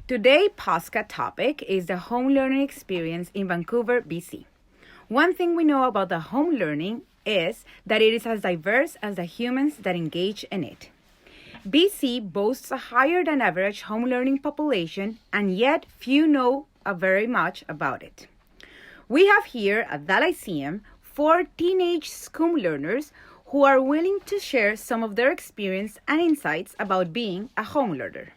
Today's podcast topic is the home learning experience in Vancouver, BC. One thing we know about the home learning is that it is as diverse as the humans that engage in it. BC boasts a higher than average home learning population, and yet few know very much about it. We have here at the Lyceum 4 teenage school learners who are willing to share some of their experience and insights about being a home learner.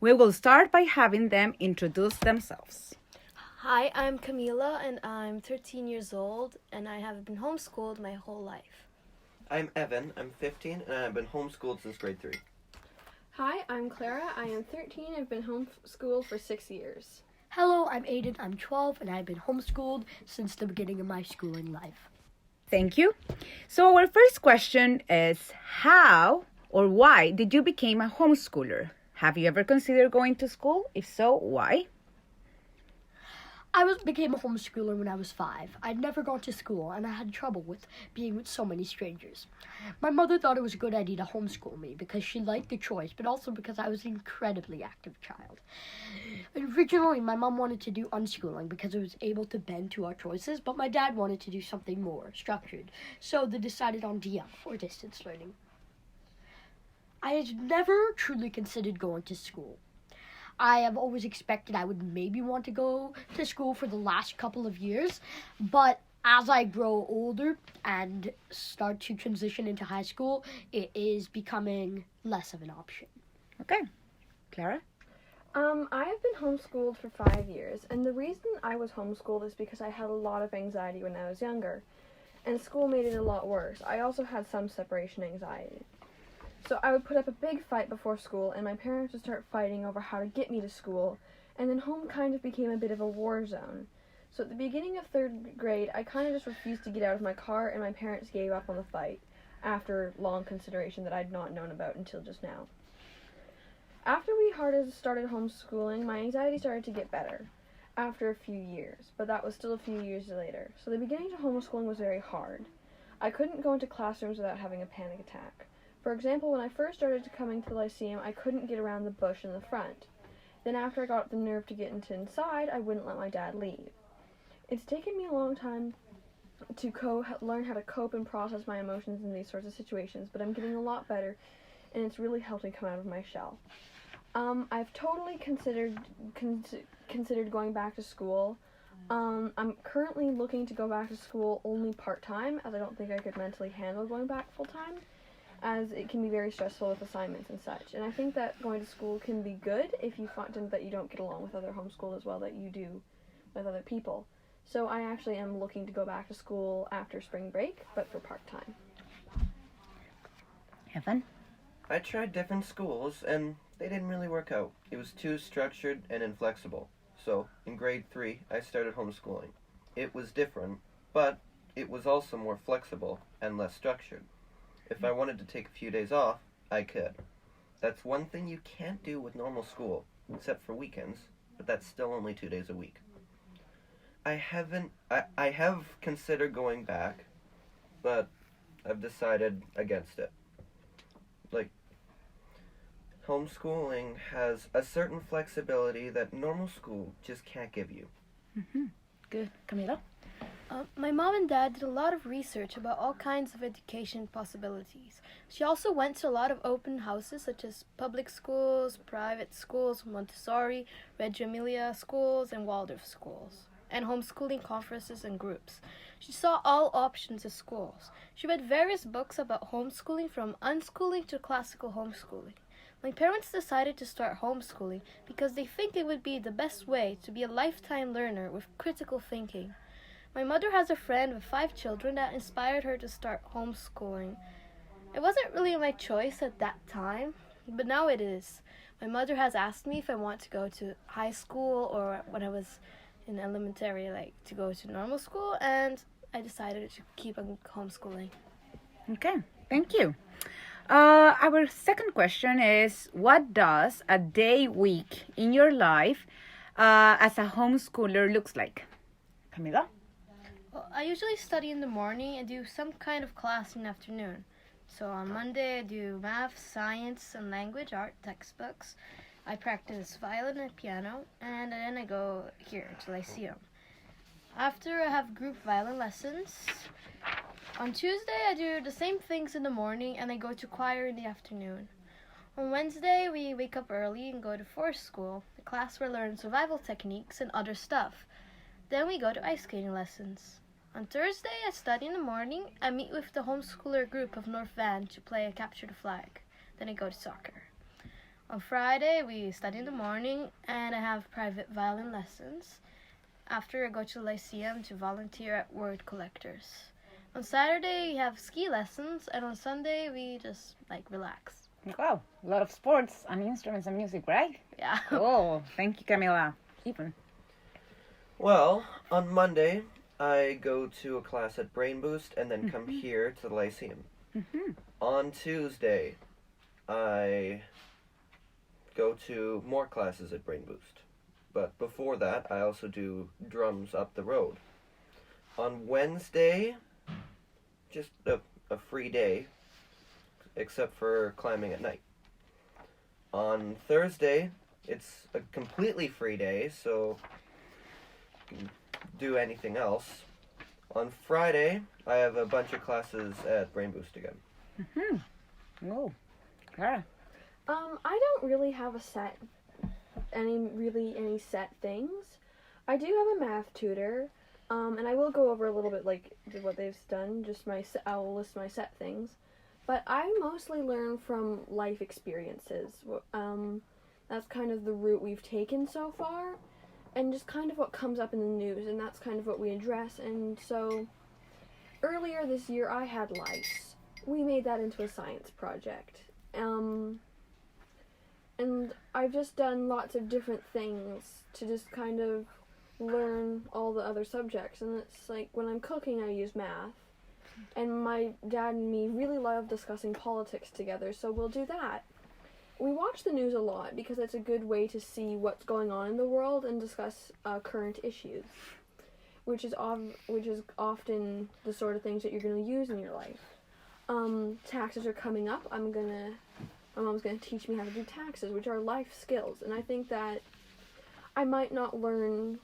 We will start by having them introduce themselves. Hi, I'm Camila and I'm 13 years old and I have been homeschooled my whole life. I'm Evan, I'm 15 and I've been homeschooled since grade 3. Hi, I'm Clara, I am 13 and have been homeschooled for 6 years. Hello, I'm Aiden, I'm 12 and I've been homeschooled since the beginning of my schooling life. Thank you. So our first question is, how or why did you become a homeschooler? Have you ever considered going to school? If so, why? I became a homeschooler when I was 5. I'd never gone to school and I had trouble with being with so many strangers. My mother thought it was a good idea to homeschool me because she liked the choice, but also because I was an incredibly active child. Originally, my mom wanted to do unschooling because it was able to bend to our choices, but my dad wanted to do something more structured, so they decided on DL, or distance learning. I had never truly considered going to school. I have always expected I would maybe want to go to school for the last couple of years, but as I grow older and start to transition into high school, it is becoming less of an option. Okay. Clara? I have been homeschooled for 5 years, and the reason I was homeschooled is because I had a lot of anxiety when I was younger, and school made it a lot worse. I also had some separation anxiety. So I would put up a big fight before school, and my parents would start fighting over how to get me to school, and then home kind of became a bit of a war zone. So at the beginning of 3rd grade, I kind of just refused to get out of my car, and my parents gave up on the fight, after long consideration that I'd not known about until just now. After we started homeschooling, my anxiety started to get better, after a few years, but that was still a few years later. So the beginning of homeschooling was very hard. I couldn't go into classrooms without having a panic attack. For example, when I first started coming to the Lyceum, I couldn't get around the bush in the front. Then after I got the nerve to get inside, I wouldn't let my dad leave. It's taken me a long time to learn how to cope and process my emotions in these sorts of situations, but I'm getting a lot better, and it's really helped me come out of my shell. I've totally considered going back to school. I'm currently looking to go back to school only part-time, as I don't think I could mentally handle going back full-time, as it can be very stressful with assignments and such. And I think that going to school can be good if you find that you don't get along with other homeschool as well that you do with other people. So I actually am looking to go back to school after spring break, but for part-time. Evan? I tried different schools and they didn't really work out. It was too structured and inflexible. So in grade 3, I started homeschooling. It was different, but it was also more flexible and less structured. If I wanted to take a few days off, I could. That's one thing you can't do with normal school, except for weekends, but that's still only 2 days a week. I have considered going back, but I've decided against it. Homeschooling has a certain flexibility that normal school just can't give you. Mm-hmm. Good. Camila? My mom and dad did a lot of research about all kinds of education possibilities. She also went to a lot of open houses such as public schools, private schools, Montessori, Reggio Emilia schools, and Waldorf schools, and homeschooling conferences and groups. She saw all options of schools. She read various books about homeschooling, from unschooling to classical homeschooling. My parents decided to start homeschooling because they think it would be the best way to be a lifetime learner with critical thinking. My mother has a friend with 5 children that inspired her to start homeschooling. It wasn't really my choice at that time, but now it is. My mother has asked me if I want to go to high school or when I was in elementary, to go to normal school, and I decided to keep on homeschooling. Okay, thank you. Our second question is, what does a week in your life as a homeschooler looks like? Camila? Well, I usually study in the morning and do some kind of class in the afternoon. So on Monday I do math, science, and language, art textbooks. I practice violin and piano, and then I go here to Lyceum. After I have group violin lessons, on Tuesday I do the same things in the morning and I go to choir in the afternoon. On Wednesday we wake up early and go to forest school, a class where I learn survival techniques and other stuff. Then we go to ice skating lessons. On Thursday I study in the morning. I meet with the homeschooler group of North Van to play a capture the flag. Then I go to soccer. On Friday we study in the morning and I have private violin lessons. After I go to Lyceum to volunteer at Word Collectors. On Saturday we have ski lessons and on Sunday we just relax. Wow, a lot of sports and instruments and music, right? Yeah. Oh, thank you, Camila. Even. Well, on Monday, I go to a class at Brain Boost and then come here to the Lyceum. On Tuesday, I go to more classes at Brain Boost. But before that, I also do drums up the road. On Wednesday, just a free day, except for climbing at night. On Thursday, it's a completely free day, so you can do anything else. On Friday, I have a bunch of classes at Brain Boost again. Oh, Clara. I don't really have any set things. I do have a math tutor, and I will go over a little bit what they've done. I'll list my set things, but I mostly learn from life experiences. That's kind of the route we've taken so far, and just kind of what comes up in the news, and that's kind of what we address. And so, earlier this year, I had lice. We made that into a science project. And I've just done lots of different things to just kind of learn all the other subjects. And it's like when I'm cooking, I use math. And my dad and me really love discussing politics together, so we'll do that. We watch the news a lot because it's a good way to see what's going on in the world and discuss current issues, which is often the sort of things that you're going to use in your life. Taxes are coming up. My mom's going to teach me how to do taxes, which are life skills. And I think that I might not learn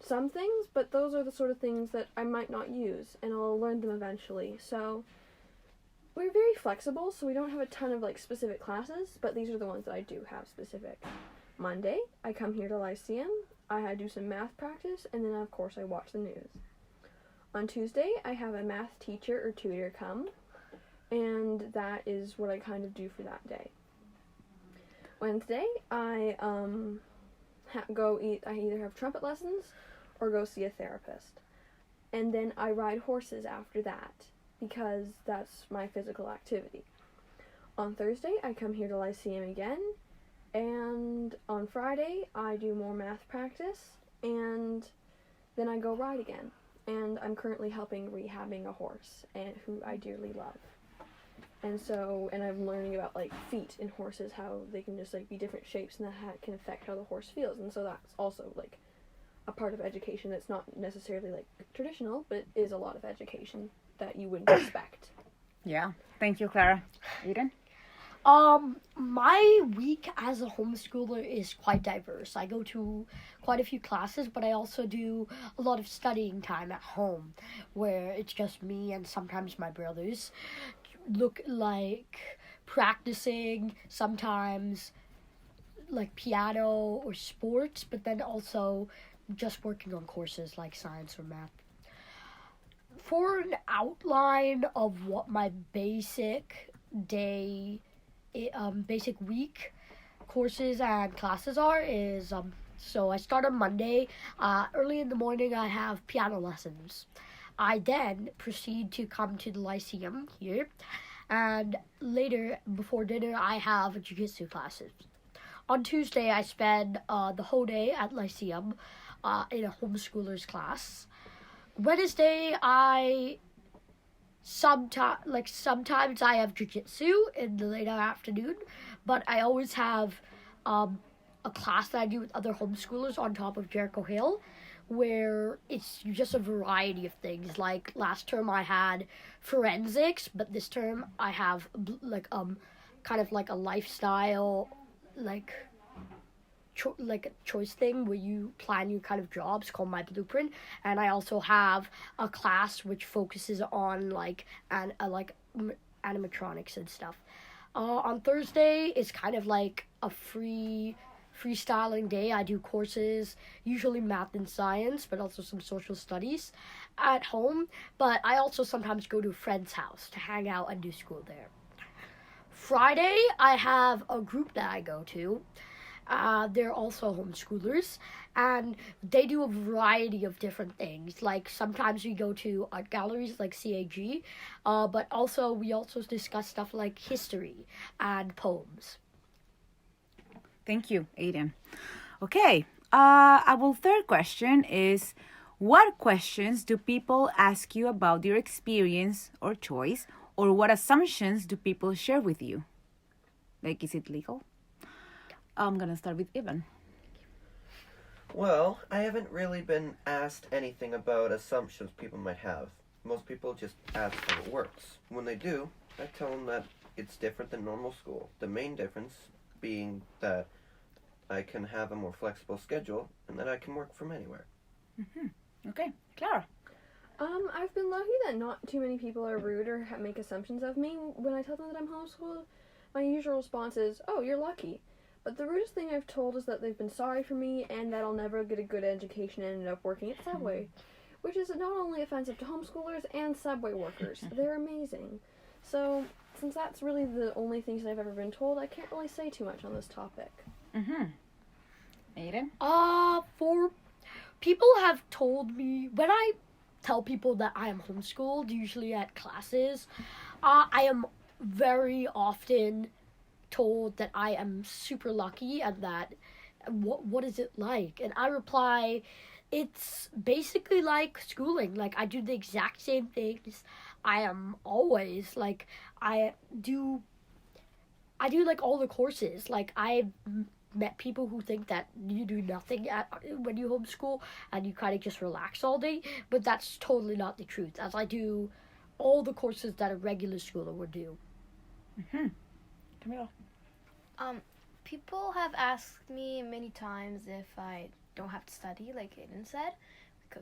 some things, but those are the sort of things that I might not use, and I'll learn them eventually. So we're very flexible, so we don't have a ton of specific classes, but these are the ones that I do have specific. Monday, I come here to Lyceum. I do some math practice, and then of course I watch the news. On Tuesday, I have a math teacher or tutor come, and that is what I kind of do for that day. Wednesday, I either have trumpet lessons or go see a therapist. And then I ride horses after that, because that's my physical activity. On Thursday, I come here to Lyceum again, and on Friday, I do more math practice, and then I go ride again. And I'm currently helping rehabbing a horse, who I dearly love. And I'm learning about feet in horses, how they can just be different shapes, and that can affect how the horse feels. And so that's also a part of education that's not necessarily traditional, but is a lot of education that you wouldn't expect. Yeah. Thank you, Clara. Eden? My week as a homeschooler is quite diverse. I go to quite a few classes, but I also do a lot of studying time at home, where it's just me and sometimes my brothers. Look practicing, sometimes piano or sports, but then also just working on courses like science or math. For an outline of what my basic week courses and classes is, so I start on Monday. Early in the morning I have piano lessons. I then proceed to come to the Lyceum here, and later, before dinner, I have jiu-jitsu classes. On Tuesday, I spend the whole day at Lyceum in a homeschooler's class. Wednesday, sometimes I have jiu-jitsu in the later afternoon, but I always have a class that I do with other homeschoolers on top of Jericho Hill, where it's just a variety of things. Last term I had forensics, but this term I have kind of a lifestyle like a choice thing where you plan your kind of jobs called My Blueprint, and I also have a class which focuses on animatronics and stuff. On Thursday is kind of like a freestyling day. I do courses, usually math and science, but also some social studies at home. But I also sometimes go to a friend's house to hang out and do school there. Friday, I have a group that I go to. They're also homeschoolers, and they do a variety of different things. Like sometimes we go to art galleries like CAG, but also we also discuss stuff like history and poems. Thank you, Aiden. Okay, our third question is, what questions do people ask you about your experience or choice, or what assumptions do people share with you? Like, is it legal? I'm gonna start with Ivan. Well, I haven't really been asked anything about assumptions people might have. Most people just ask how it works. When they do, I tell them that it's different than normal school. The main difference being that I can have a more flexible schedule and that I can work from anywhere. Okay, Clara. I've been lucky that not too many people are rude or make assumptions of me. When I tell them that I'm homeschooled, my usual response is, "Oh, you're lucky." But the rudest thing I've told is that they've been sorry for me and that I'll never get a good education and end up working at Subway, which is not only offensive to homeschoolers and Subway workers. They're amazing. So, since that's really the only things that I've ever been told, I can't really say too much on this topic. Aiden? For people have told me, when I tell people that I am homeschooled, usually at classes, I am very often told that I am super lucky and that what is it like? And I reply, it's basically like schooling. Like, I do the exact same things. I am always like, I do like all the courses. Like, I've met people who think that you do nothing when you homeschool and you kind of just relax all day, but that's totally not the truth, as I do all the courses that a regular schooler would do. Camila. People have asked me many times if I don't have to study, like Aiden said,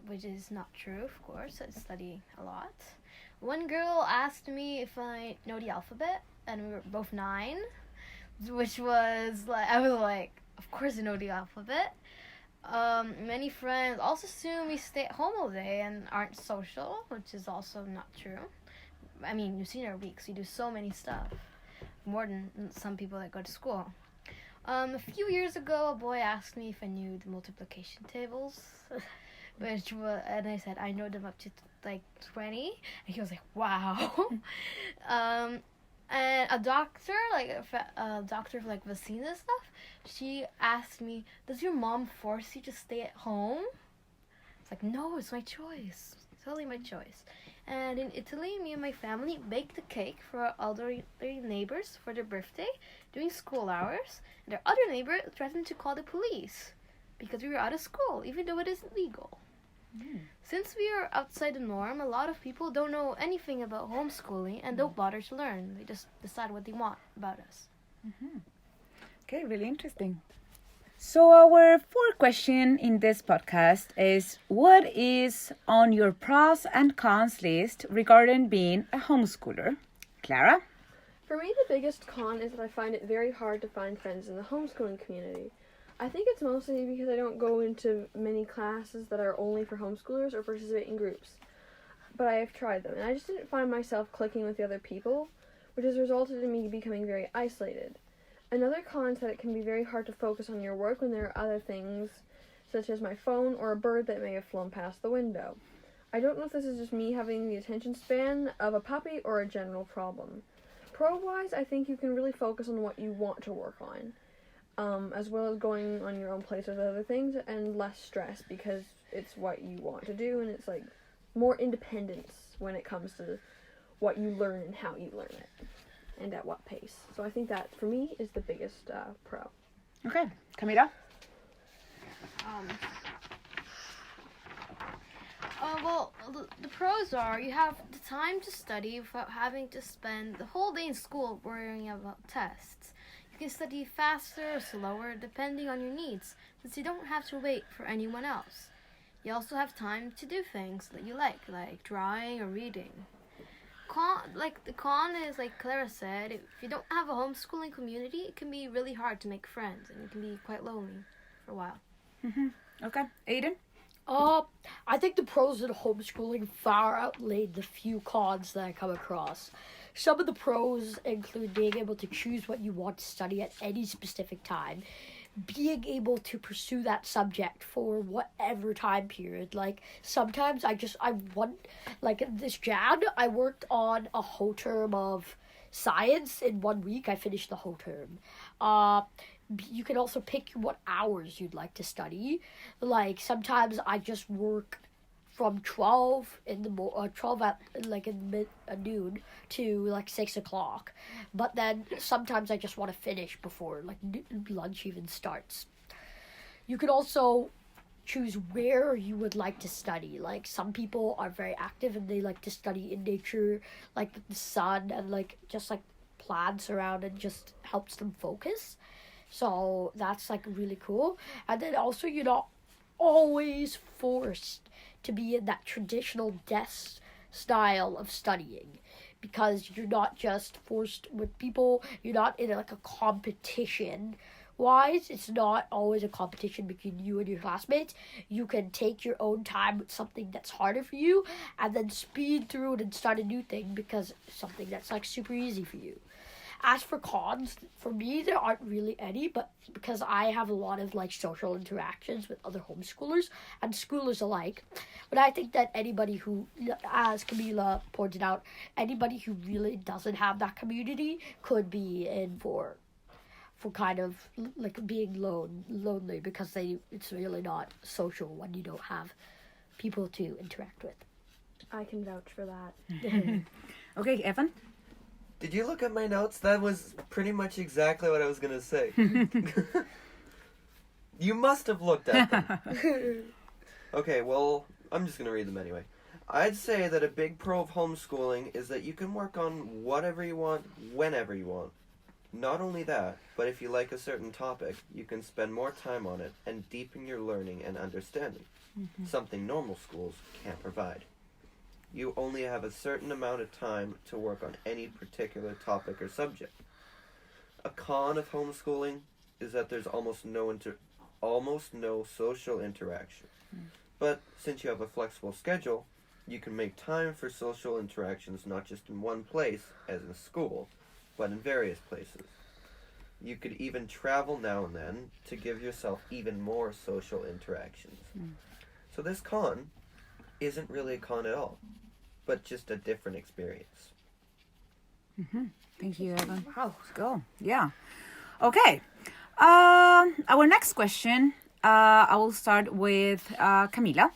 which is not true, of course. I study a lot. One girl asked me if I know the alphabet, and we were both 9, which was like, I was like, of course I know the alphabet. Many friends also assume we stay at home all day and aren't social, which is also not true. I mean, you've seen our weeks. We do so many stuff, more than some people that go to school. A few years ago, a boy asked me if I knew the multiplication tables, and I said I know them up to like 20, and he was like, "Wow." And a doctor, a doctor for like vaccines and stuff, she asked me, "Does your mom force you to stay at home?" It's like, no, it's my choice. It's totally my choice. And in Italy, me and my family baked a cake for our elderly neighbors for their birthday during school hours. And their other neighbor threatened to call the police because we were out of school, even though it isn't legal. Since we are outside the norm, a lot of people don't know anything about homeschooling and don't bother to learn. They just decide what they want about us. Okay, really interesting. So our fourth question in this podcast is, what is on your pros and cons list regarding being a homeschooler? Clara? For me, the biggest con is that I find it very hard to find friends in the homeschooling community. I think it's mostly because I don't go into many classes that are only for homeschoolers or participate in groups. But I have tried them, and I just didn't find myself clicking with the other people, which has resulted in me becoming very isolated. Another con is that it can be very hard to focus on your work when there are other things, such as my phone or a bird that may have flown past the window. I don't know if this is just me having the attention span of a puppy or a general problem. Pro-wise, I think you can really focus on what you want to work on, as well as going on your own place with other things, and less stress because it's what you want to do, and it's like more independence when it comes to what you learn and how you learn it, and at what pace. So I think that, for me, is the biggest pro. Okay, Camila? Well, the pros are you have the time to study without having to spend the whole day in school worrying about tests. You can study faster or slower depending on your needs, since you don't have to wait for anyone else. You also have time to do things that you like drawing or reading. The con is, like Clara said, if you don't have a homeschooling community, it can be really hard to make friends, and you can be quite lonely for a while. Okay, Aiden? I think the pros of homeschooling far outweigh the few cons that I come across. Some of the pros include being able to choose what you want to study at any specific time, being able to pursue that subject for whatever time period. Like, sometimes this Jan, I worked on a whole term of science in 1 week. I finished the whole term. You can also pick what hours you'd like to study. Like, sometimes I just work from 12 in the noon to 6 o'clock. But then sometimes I just want to finish before lunch even starts. You could also choose where you would like to study. Like, some people are very active and they like to study in nature, like the sun and plants around, and just helps them focus. So that's really cool. And then also, you're not always forced to be in that traditional desk style of studying, because you're not just forced with people. You're not in a competition wise. It's not always a competition between you and your classmates. You can take your own time with something that's harder for you, and then speed through it and start a new thing because it's something that's super easy for you. As for cons, for me, there aren't really any, but because I have a lot of social interactions with other homeschoolers and schoolers alike. But I think that anybody who, as Camila pointed out, anybody who really doesn't have that community could be in for kind of being lonely, because it's really not social when you don't have people to interact with. I can vouch for that. Okay, Evan? Did you look at my notes? That was pretty much exactly what I was going to say. You must have looked at them. Okay, well, I'm just going to read them anyway. I'd say that a big pro of homeschooling is that you can work on whatever you want, whenever you want. Not only that, but if you like a certain topic, you can spend more time on it and deepen your learning and understanding, something normal schools can't provide. You only have a certain amount of time to work on any particular topic or subject. A con of homeschooling is that there's almost no social interaction. But since you have a flexible schedule, you can make time for social interactions not just in one place, as in school, but in various places. You could even travel now and then to give yourself even more social interactions. So this con isn't really a con at all, but just a different experience. Thank you, Evan. Wow, let's go. Yeah. Okay. Our next question, I will start with Camila.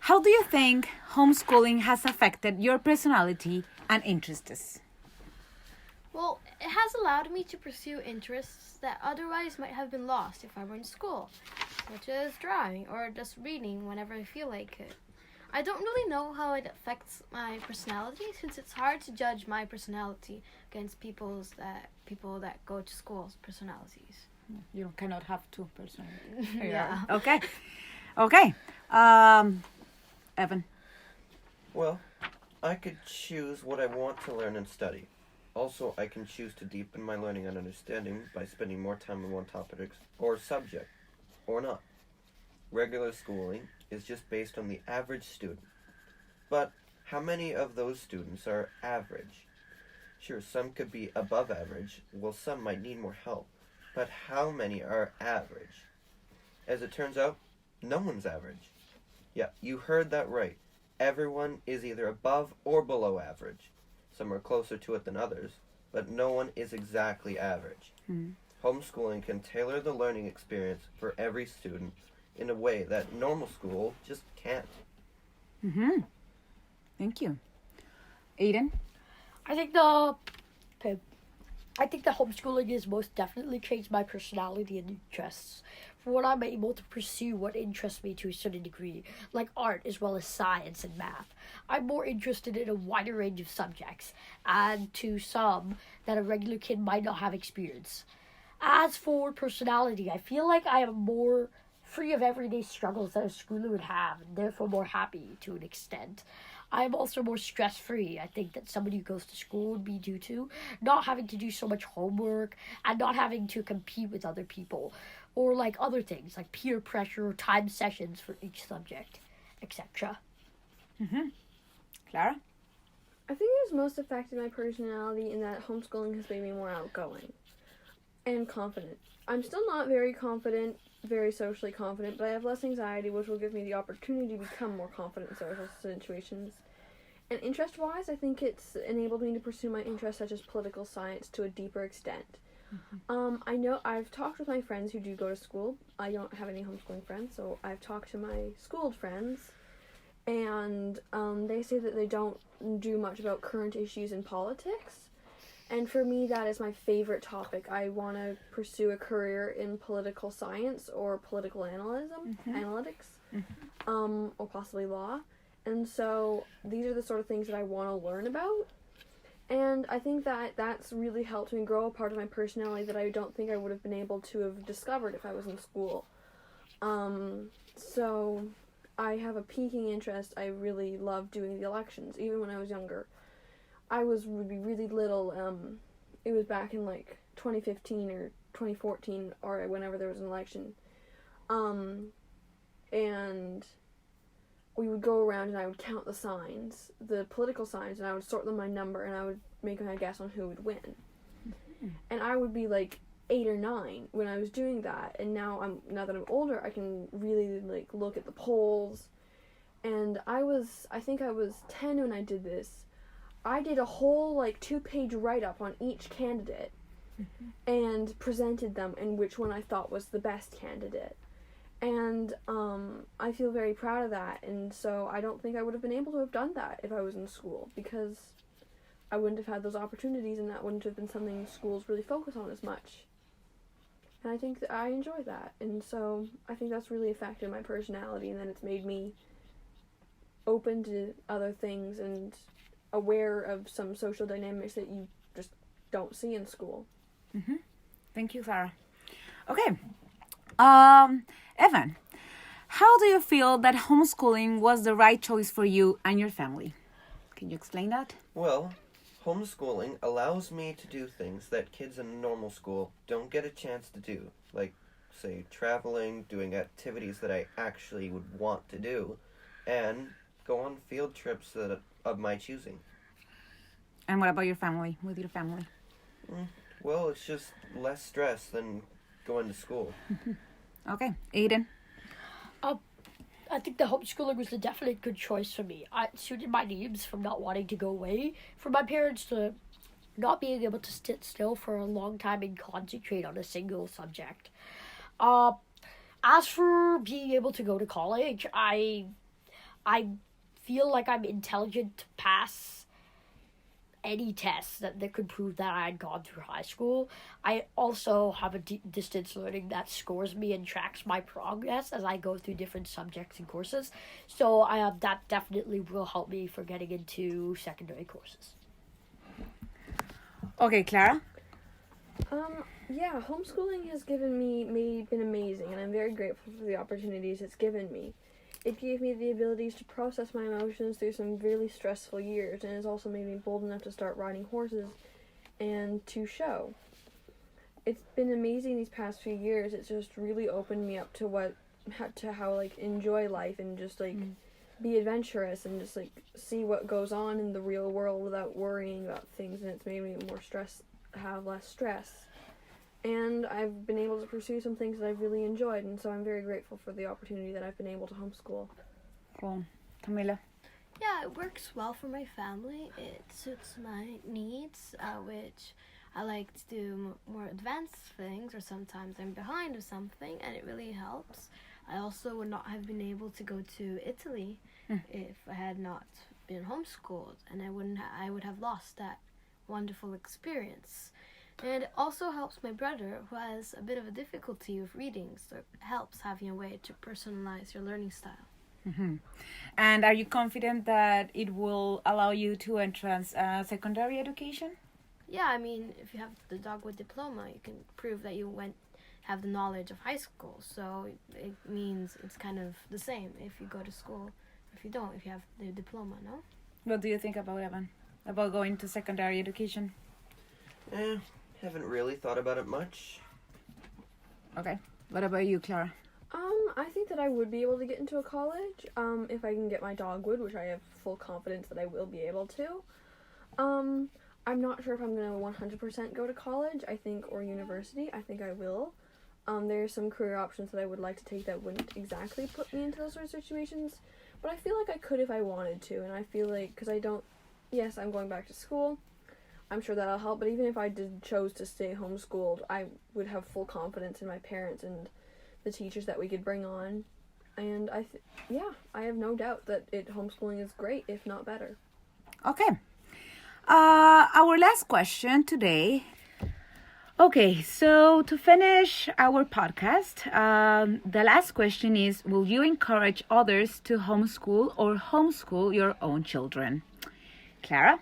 How do you think homeschooling has affected your personality and interests? Well, it has allowed me to pursue interests that otherwise might have been lost if I were in school, such as drawing or just reading whenever I feel like it. I don't really know how it affects my personality, since it's hard to judge my personality against people that go to school's personalities. You cannot have two personalities. Yeah. Okay. Evan. Well, I could choose what I want to learn and study. Also, I can choose to deepen my learning and understanding by spending more time on one topic or subject, or not. Regular schooling is just based on the average student. But how many of those students are average? Sure, some could be above average, while some might need more help. But how many are average? As it turns out, no one's average. Yeah, you heard that right. Everyone is either above or below average. Some are closer to it than others, but no one is exactly average. Homeschooling can tailor the learning experience for every student in a way that normal school just can't. Thank you. Aiden? I think the homeschooling has most definitely changed my personality and interests. For what I'm able to pursue what interests me to a certain degree, like art as well as science and math. I'm more interested in a wider range of subjects, and to some that a regular kid might not have experience. As for personality, I feel like I am more free of everyday struggles that a schooler would have, and therefore more happy to an extent. I am also more stress free. I think that somebody who goes to school would be due to not having to do so much homework and not having to compete with other people or like other things like peer pressure or time sessions for each subject, etc. Clara? I think it has most affected my personality in that homeschooling has made me more outgoing and confident. I'm still not very confident, very socially confident, but I have less anxiety, which will give me the opportunity to become more confident in social situations. And interest-wise, I think it's enabled me to pursue my interests such as political science to a deeper extent. I know I've talked with my friends who do go to school. I don't have any homeschooling friends, so I've talked to my schooled friends, and they say that they don't do much about current issues in politics. And for me, that is my favorite topic. I want to pursue a career in political science or political analytics, or possibly law. And so these are the sort of things that I want to learn about. And I think that that's really helped me grow a part of my personality that I don't think I would have been able to have discovered if I was in school. So I have a peaking interest. I really love doing the elections, even when I was younger. I was really little. It was back in like 2015 or 2014 or whenever there was an election. And we would go around and I would count the signs, the political signs, and I would sort them by number and I would make my guess on who would win. And I would be like 8 or 9 when I was doing that. And now that I'm older, I can really like look at the polls. And I think I was 10 when I did this. I did a whole like 2-page write-up on each candidate and presented them and which one I thought was the best candidate. And I feel very proud of that, and so I don't think I would have been able to have done that if I was in school, because I wouldn't have had those opportunities and that wouldn't have been something schools really focus on as much. And I think that I enjoy that, and so I think that's really affected my personality, and then it's made me open to other things and aware of some social dynamics that you just don't see in school. Thank you, Clara. Okay. Evan, how do you feel that homeschooling was the right choice for you and your family? Can you explain that? Well, homeschooling allows me to do things that kids in normal school don't get a chance to do, like, say, traveling, doing activities that I actually would want to do, and go on field trips of my choosing. And what about your family, with your family? Well, it's just less stress than going to school. Okay, Aiden? I think the homeschooling was a definite good choice for me. It suited my needs from not wanting to go away from my parents to not being able to sit still for a long time and concentrate on a single subject. As for being able to go to college, I feel like I'm intelligent to pass any tests that could prove that I had gone through high school. I also have a distance learning that scores me and tracks my progress as I go through different subjects and courses. So that definitely will help me for getting into secondary courses. Okay, Clara? Yeah, homeschooling has been amazing, and I'm very grateful for the opportunities it's given me. It gave me the abilities to process my emotions through some really stressful years, and has also made me bold enough to start riding horses and to show. It's been amazing these past few years. It's just really opened me up to how like enjoy life and just like be adventurous and just like see what goes on in the real world without worrying about things, and it's made me have less stress. And I've been able to pursue some things that I've really enjoyed, and so I'm very grateful for the opportunity that I've been able to homeschool. Cool. Camila? Yeah, it works well for my family. It suits my needs, which I like to do more advanced things, or sometimes I'm behind with something, and it really helps. I also would not have been able to go to Italy if I had not been homeschooled, and I would have lost that wonderful experience. And it also helps my brother, who has a bit of a difficulty with reading, so it helps having a way to personalize your learning style. And are you confident that it will allow you to entrance secondary education? Yeah, I mean, if you have the Dogwood diploma, you can prove that you have the knowledge of high school. So it means it's kind of the same if you go to school. If you don't, if you have the diploma, no? What do you think about Evan? About going to secondary education? Haven't really thought about it much. Okay. What about you, Clara? I think that I would be able to get into a college, if I can get my Dogwood, which I have full confidence that I will be able to. I'm not sure if I'm gonna 100% go to college, or university. I think I will. There's some career options that I would like to take that wouldn't exactly put me into those sort of situations, but I feel like I could if I wanted to, and I feel like, because yes, I'm going back to school, I'm sure that'll help, but even if I chose to stay homeschooled, I would have full confidence in my parents and the teachers that we could bring on, and I have no doubt that homeschooling is great, if not better. Okay. Our last question today. Okay, so to finish our podcast, the last question is, will you encourage others to homeschool or homeschool your own children? Clara?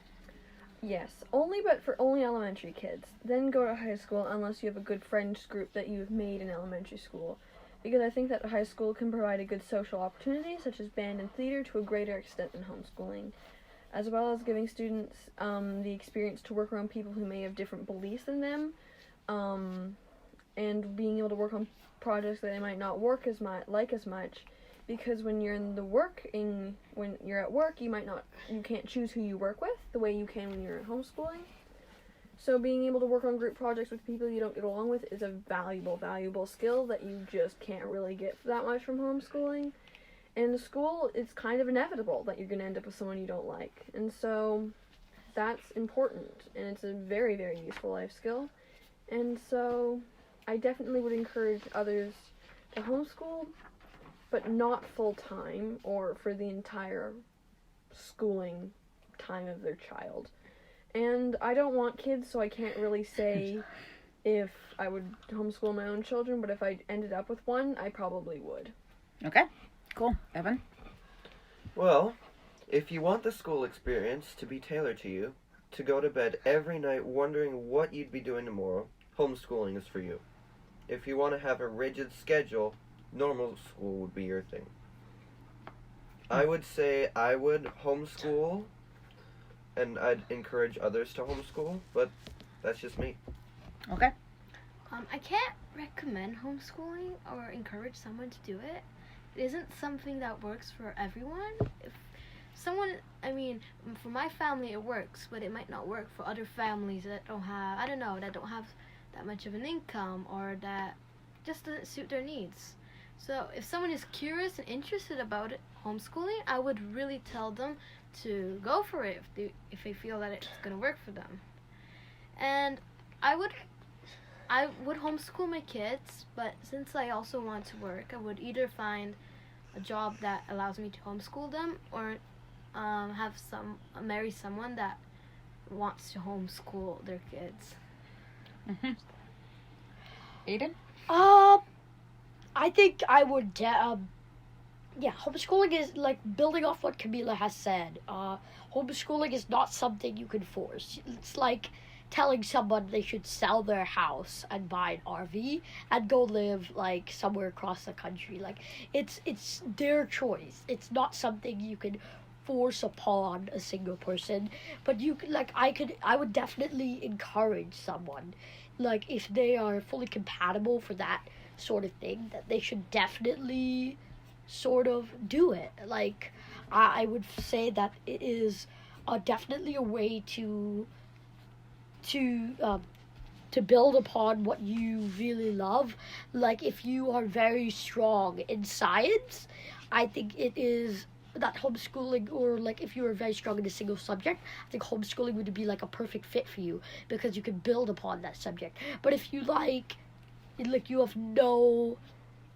Yes, but for only elementary kids. Then go to high school unless you have a good friends group that you've made in elementary school. Because I think that high school can provide a good social opportunity, such as band and theater, to a greater extent than homeschooling, as well as giving students the experience to work around people who may have different beliefs than them, and being able to work on projects that they might not like as much, because when you're when you're at work, you can't choose who you work with the way you can when you're homeschooling. So being able to work on group projects with people you don't get along with is a valuable skill that you just can't really get that much from homeschooling. And in school, it's kind of inevitable that you're going to end up with someone you don't like. And so that's important, and it's a very, very useful life skill. And so I definitely would encourage others to homeschool, but not full-time or for the entire schooling time of their child. And I don't want kids, so I can't really say if I would homeschool my own children, but if I ended up with one, I probably would. Okay, cool. Evan? Well, if you want the school experience to be tailored to you, to go to bed every night wondering what you'd be doing tomorrow, homeschooling is for you. If you want to have a rigid schedule, normal school would be your thing. I would say I would homeschool, and I'd encourage others to homeschool, but that's just me. Okay. I can't recommend homeschooling or encourage someone to do it. It isn't something that works for everyone. For my family it works, but it might not work for other families that don't have that much of an income, or that just doesn't suit their needs. So if someone is curious and interested about homeschooling, I would really tell them to go for it if they feel that it's going to work for them. And I would homeschool my kids, but since I also want to work, I would either find a job that allows me to homeschool them, or marry someone that wants to homeschool their kids. Mm-hmm. Aiden? I think I would, homeschooling is, like, building off what Camila has said, homeschooling is not something you can force. It's like telling someone they should sell their house and buy an RV and go live, like, somewhere across the country. Like, it's their choice. It's not something you can force upon a single person, but I would definitely encourage someone, like, if they are fully compatible for that sort of thing, that they should definitely sort of do it. Like, I would say that it is definitely a way to build upon what you really love. Like, if you are very strong in science, I think it is that homeschooling, or like if you are very strong in a single subject, I think homeschooling would be like a perfect fit for you, because you can build upon that subject. But if you you have no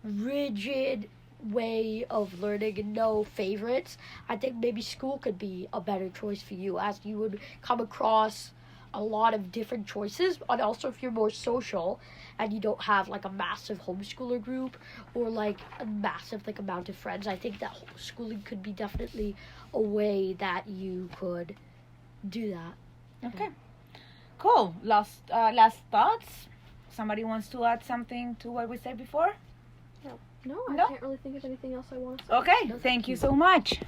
rigid way of learning and no favorites, I think maybe school could be a better choice for you, as you would come across a lot of different choices. And also, if you're more social and you don't have like a massive homeschooler group or like a massive amount of friends, I think that homeschooling could be definitely a way that you could do that. Okay. Cool. Last thoughts? Somebody wants to add something to what we said before? No, I No? can't really think of anything else I want to say. Okay, thank you so much.